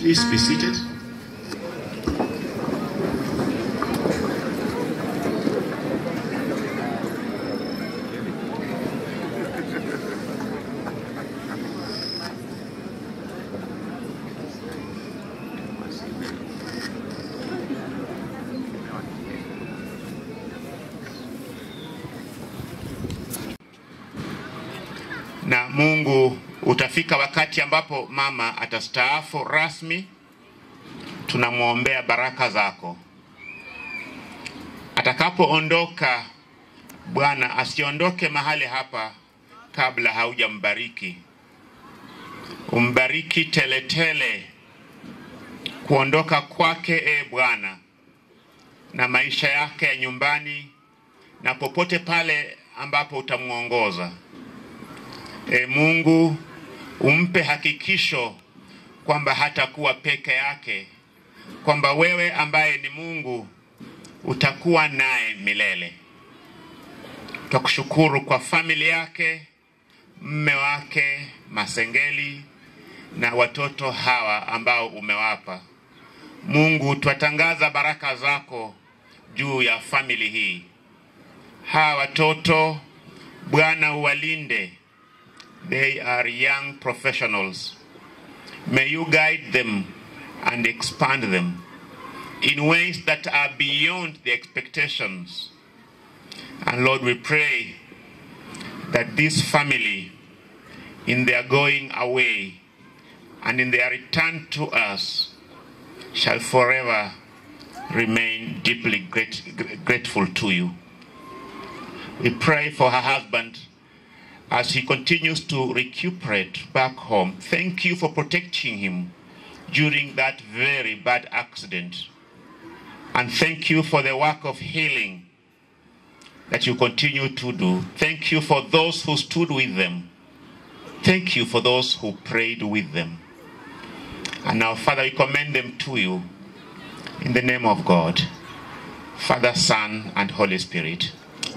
Please be seated. Na Mungu, utafika wakati ambapo mama atastaafu rasmi. Tunamuombea baraka zako. Atakapoondoka, Bwana asiondoke mahali hapa kabla haujambariki. Umbariki teletele kuondoka kwake, Bwana, na maisha yake ya nyumbani na popote pale ambapo utamuongoza. Mungu, umpe hakikisho kwamba hatakuwa peke yake, kwamba wewe ambaye ni Mungu utakuwa naye milele. Tukushukuru kwa familia yake, mme wake Masengeli na watoto hawa ambao umewapa. Mungu, twatangaza baraka zako juu ya family hii. Hawa watoto, Bwana uwalinde. They are young professionals. May you guide them and expand them in ways that are beyond the expectations. And Lord, we pray that this family, in their going away and in their return to us, shall forever remain deeply grateful to you. We pray for her husband as he continues to recuperate back home. Thank you for protecting him during that very bad accident. And thank you for the work of healing that you continue to do. Thank you for those who stood with them. Thank you for those who prayed with them. And now, Father, we commend them to you in the name of God, Father, Son, and Holy Spirit.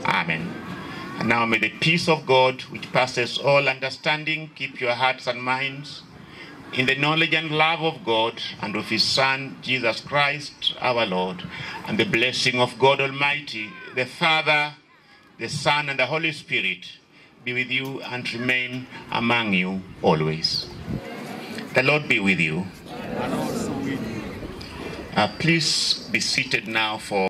Amen. And now may the peace of God, which passes all understanding, keep your hearts and minds in the knowledge and love of God and of his Son, Jesus Christ, our Lord. And the blessing of God Almighty, the Father, the Son, and the Holy Spirit be with you and remain among you always. The Lord be with you. And also with you. Please be seated now for...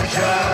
Mungu